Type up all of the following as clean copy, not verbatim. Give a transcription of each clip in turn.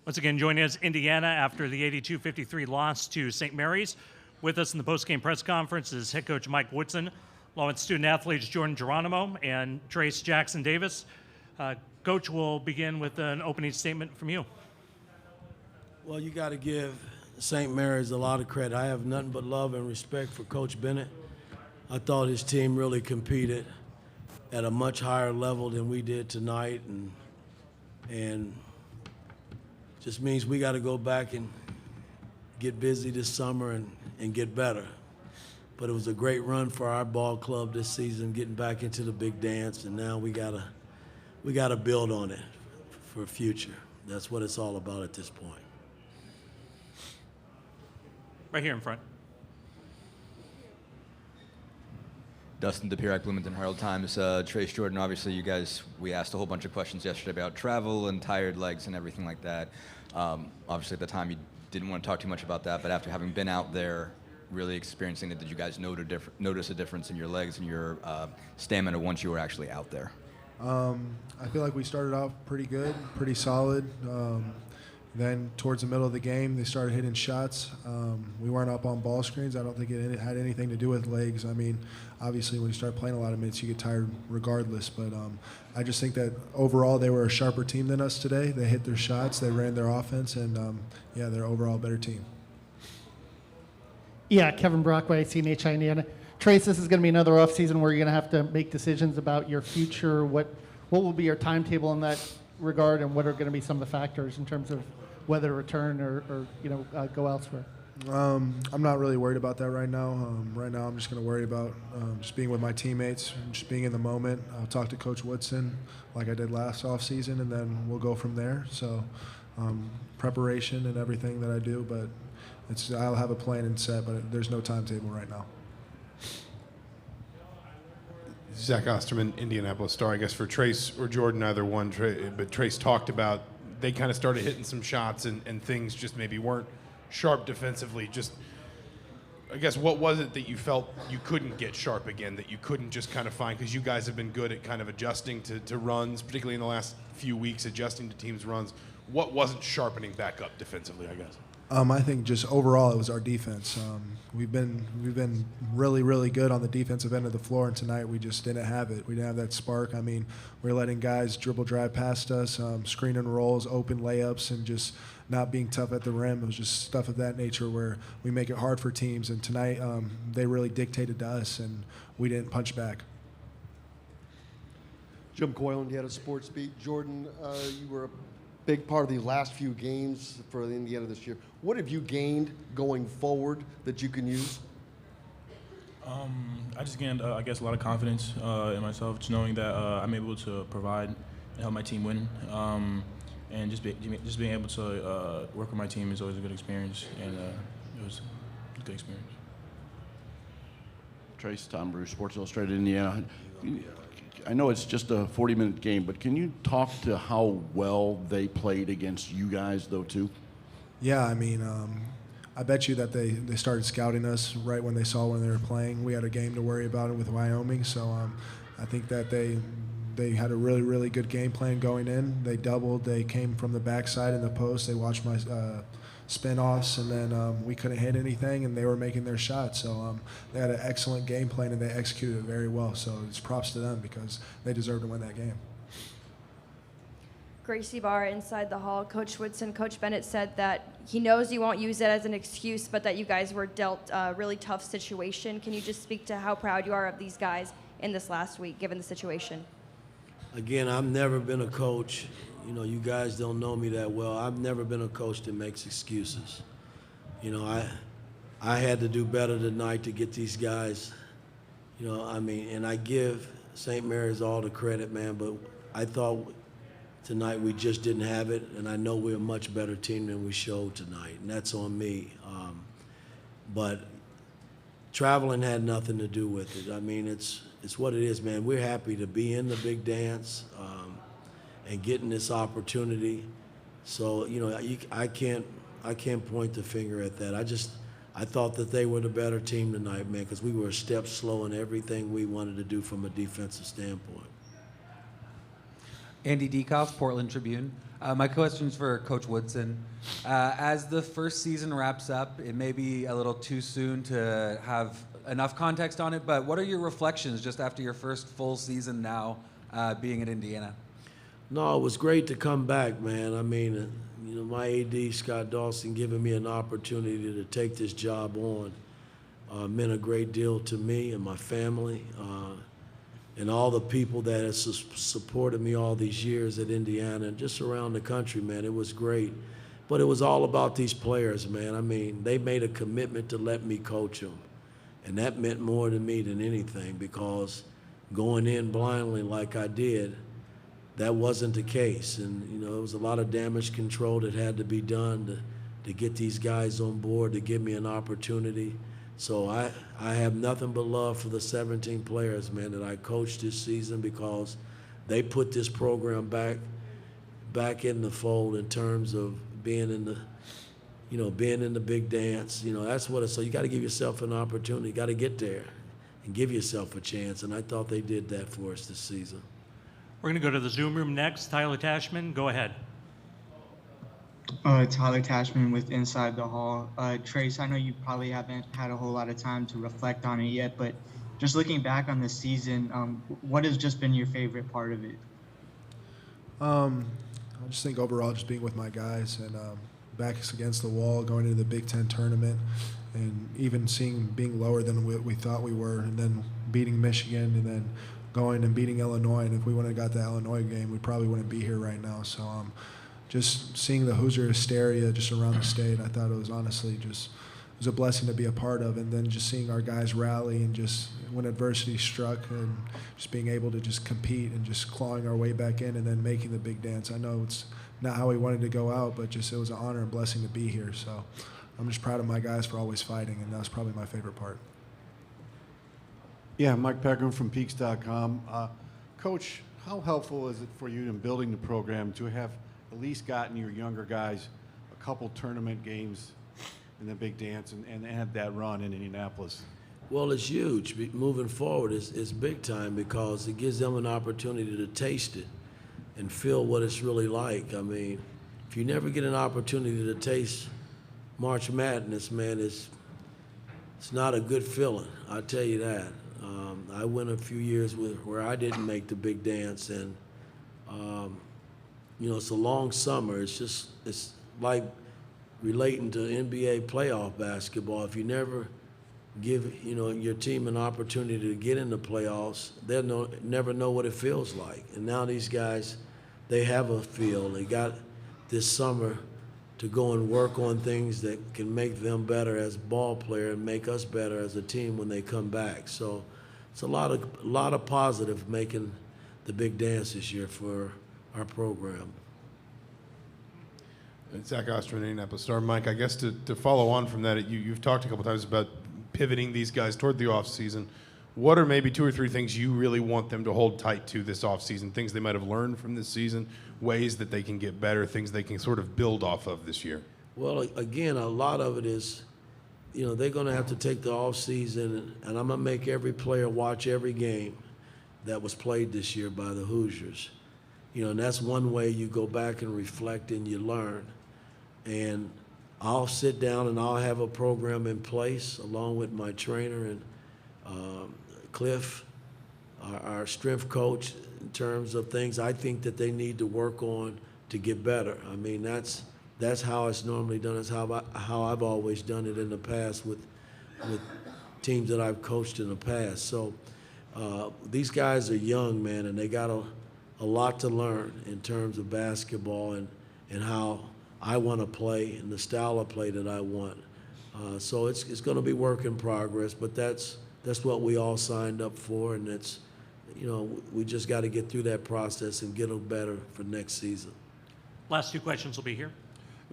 Once again, joining us, Indiana, after the 82-53 loss to St. Mary's. With us in the postgame press conference is head coach Mike Woodson, along with student athletes Jordan Geronimo and Trayce Jackson Davis. Coach, will begin with an opening statement from you. Well, you got to give St. Mary's a lot of credit. I have nothing but love and respect for Coach Bennett. I thought his team really competed at a much higher level than we did tonight, and just means we got to go back and get busy this summer and get better. But it was a great run for our ball club this season, getting back into the big dance, and now we gotta build on it for the future. That's what it's all about at this point. Right here in front. Dustin DePierac, Bloomington Herald-Times. Trayce, Jordan, obviously we asked a whole bunch of questions yesterday about travel and tired legs and everything like that. Obviously at the time you didn't want to talk too much about that, but after having been out there really experiencing it, did you guys notice a difference in your legs and your stamina once you were actually out there? I feel like we started off pretty good, pretty solid. Then towards the middle of the game, they started hitting shots. We weren't up on ball screens. I don't think it had anything to do with legs. I mean, obviously when you start playing a lot of minutes, you get tired regardless. But I just think that overall they were a sharper team than us today. They hit their shots, they ran their offense, and yeah, they're overall a better team. Yeah, Kevin Brockway, CNHI Indiana. Trayce, this is going to be another offseason where you're going to have to make decisions about your future. What will be your timetable in that regard, and what are going to be some of the factors in terms of whether to return or go elsewhere? I'm not really worried about that right now. Right now I'm just going to worry about just being with my teammates, just being in the moment. I'll talk to Coach Woodson like I did last offseason, and then we'll go from there. So preparation and everything that I do, but I'll have a plan and set, but there's no timetable right now. Zach Osterman, Indianapolis Star. I guess for Trayce or Jordan, either one, but Trayce talked about they kind of started hitting some shots and things just maybe weren't sharp defensively. Just, I guess, what was it that you felt you couldn't get sharp again, that you couldn't just kind of find? Because you guys have been good at kind of adjusting to runs, particularly in the last few weeks, adjusting to teams' runs. What wasn't sharpening back up defensively, I guess? I think just overall it was our defense. We've been really, really good on the defensive end of the floor, and tonight we just didn't have it. We didn't have that spark. I mean, we're letting guys dribble drive past us, screen and rolls, open layups, and just not being tough at the rim. It was just stuff of that nature where we make it hard for teams, and tonight they really dictated to us, and we didn't punch back. Jim Coyle, Indiana Sports Beat. Jordan, you were a big part of the last few games for Indiana this year. What have you gained going forward that you can use? I just gained, I guess, a lot of confidence in myself, just knowing that I'm able to provide and help my team win. And just being able to work with my team is always a good experience, and it was a good experience. Trayce, Tom Bruce, Sports Illustrated, Indiana. I know it's just a 40-minute game, but can you talk to how well they played against you guys, though, too? Yeah, I mean, I bet you that they started scouting us right when they saw when they were playing. We had a game to worry about it with Wyoming, so I think that they had a really, really good game plan going in. They doubled. They came from the backside in the post. They watched my spin-offs, and then we couldn't hit anything, and they were making their shots. So they had an excellent game plan, and they executed it very well. So it's props to them because they deserve to win that game. Gracie Barr inside the hall. Coach Woodson, Coach Bennett said that he knows you won't use it as an excuse, but that you guys were dealt a really tough situation. Can you just speak to how proud you are of these guys in this last week, given the situation? Again, I've never been a coach. You know, you guys don't know me that well. I've never been a coach that makes excuses. You know, I had to do better tonight to get these guys. You know, I mean, and I give St. Mary's all the credit, man, but I thought tonight we just didn't have it, and I know we're a much better team than we showed tonight, and that's on me. But traveling had nothing to do with it. I mean, it's what it is, man. We're happy to be in the big dance and getting this opportunity. So, you know, I can't point the finger at that. I thought that they were the better team tonight, man, because we were a step slow in everything we wanted to do from a defensive standpoint. Andy Dekoff, Portland Tribune. My question's for Coach Woodson. As the first season wraps up, it may be a little too soon to have enough context on it, but what are your reflections just after your first full season now being at Indiana? No, it was great to come back, man. I mean, my AD, Scott Dawson, giving me an opportunity to take this job on meant a great deal to me and my family and all the people that have supported me all these years at Indiana and just around the country, man. It was great. But it was all about these players, man. I mean, they made a commitment to let me coach them. And that meant more to me than anything, because going in blindly like I did, that wasn't the case. And, there was a lot of damage control that had to be done to get these guys on board, to give me an opportunity. So I have nothing but love for the 17 players, man, that I coached this season, because they put this program back in the fold in terms of being in the being in the big dance. That's what it's. So you got to give yourself an opportunity. You got to get there and give yourself a chance. And I thought they did that for us this season. We're going to go to the Zoom room next. Tyler Tashman, go ahead. Tyler Tashman with Inside the Hall. Trayce, I know you probably haven't had a whole lot of time to reflect on it yet, but just looking back on the season, what has just been your favorite part of it? I just think overall just being with my guys and backs against the wall, going into the Big Ten tournament, and even being lower than we thought we were, and then beating Michigan, and then going and beating Illinois. And if we wouldn't have got the Illinois game, we probably wouldn't be here right now. So just seeing the Hoosier hysteria just around the state, I thought it was honestly it was a blessing to be a part of. And then just seeing our guys rally and just when adversity struck and just being able to just compete and just clawing our way back in and then making the big dance. I know it's not how we wanted to go out, but just it was an honor and blessing to be here. So I'm just proud of my guys for always fighting, and that was probably my favorite part. Yeah, Mike Pegram from Peegs.com. Coach, how helpful is it for you in building the program to have at least gotten your younger guys a couple tournament games in the big dance and had that run in Indianapolis? Well, it's huge. Moving forward, it's big time, because it gives them an opportunity to taste it and feel what it's really like. I mean, if you never get an opportunity to taste March Madness, man, it's not a good feeling. I'll tell you that. I went a few years where I didn't make the big dance, and it's a long summer. It's like relating to NBA playoff basketball. If you never give your team an opportunity to get in the playoffs, they'll never know what it feels like. And now these guys, they have a feel. They got this summer to go and work on things that can make them better as ball players and make us better as a team when they come back. So it's a lot of positive making the big dance this year for our program. And Zach Osterman, Indianapolis Star. Mike, I guess to follow on from that, you've talked a couple times about pivoting these guys toward the offseason. What are maybe 2 or 3 things you really want them to hold tight to this offseason, things they might have learned from this season, ways that they can get better, things they can sort of build off of this year? Well, again, a lot of it is, they're going to have to take the offseason, and I'm going to make every player watch every game that was played this year by the Hoosiers. And that's one way you go back and reflect and you learn. And I'll sit down and I'll have a program in place along with my trainer and Cliff, our strength coach, in terms of things I think that they need to work on to get better. I mean, that's how it's normally done. It's how I've always done it in the past with teams that I've coached in the past. So these guys are young, man, and they got a lot to learn in terms of basketball and how I want to play and the style of play that I want. So it's going to be work in progress, but that's what we all signed up for, and it's, we just got to get through that process and get them better for next season. Last 2 questions will be here.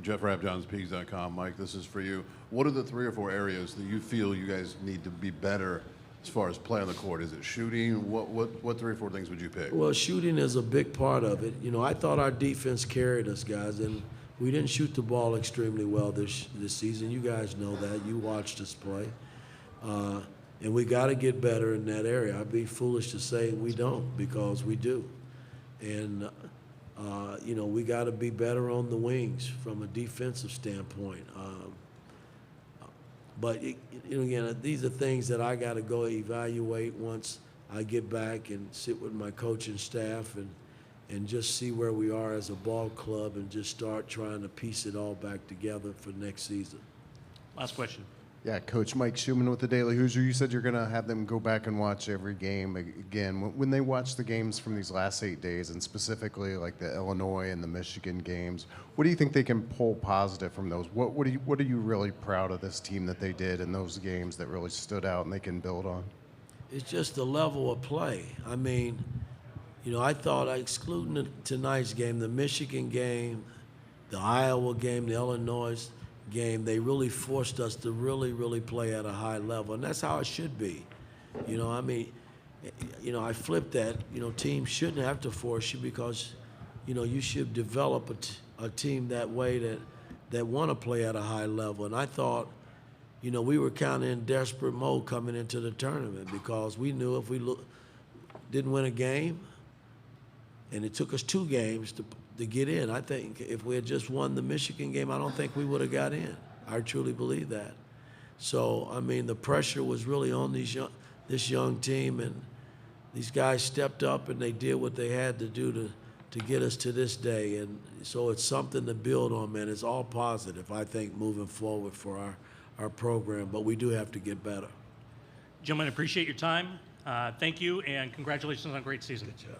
Jeff Rabjohns, Peegs.com. Mike, this is for you. What are the 3 or 4 areas that you feel you guys need to be better as far as play on the court? Is it shooting? What 3 or 4 things would you pick? Well, shooting is a big part of it. I thought our defense carried us, guys, and we didn't shoot the ball extremely well this season. You guys know that. You watched us play. And we got to get better in that area. I'd be foolish to say we don't, because we do. And You know, we got to be better on the wings from a defensive standpoint. But you know, again, these are things that I got to go evaluate once I get back and sit with my coaching staff and just see where we are as a ball club and just start trying to piece it all back together for next season. Last question. Yeah, Coach Mike Schumann with the Daily Hoosier. You said you're going to have them go back and watch every game again. When they watch the games from these last 8 days, and specifically like the Illinois and the Michigan games, what do you think they can pull positive from those? What are you really proud of this team that they did in those games that really stood out and they can build on? It's just the level of play. I mean, you know, I thought, excluding tonight's game, the Michigan game, the Iowa game, the Illinois game, they really forced us to really play at a high level, and that's how it should be. You know, I mean, you know, I flipped that. You know, teams shouldn't have to force you because, you know, you should develop a team that way that want to play at a high level. And I thought, you know, we were kind of in desperate mode coming into the tournament because we knew if we didn't win a game, and it took us 2 games to get in. I think if we had just won the Michigan game, I don't think we would have got in. I truly believe that. So, I mean, the pressure was really on this young team, and these guys stepped up and they did what they had to do to get us to this day. And so it's something to build on, man. It's all positive, I think, moving forward for our program, but we do have to get better. Gentlemen, appreciate your time. Thank you, and congratulations on a great season. Good job.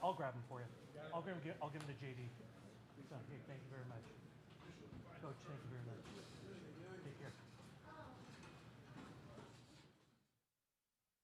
I'll grab him for you. I'll give him to JD. So, hey, thank you very much. Coach, thank you very much.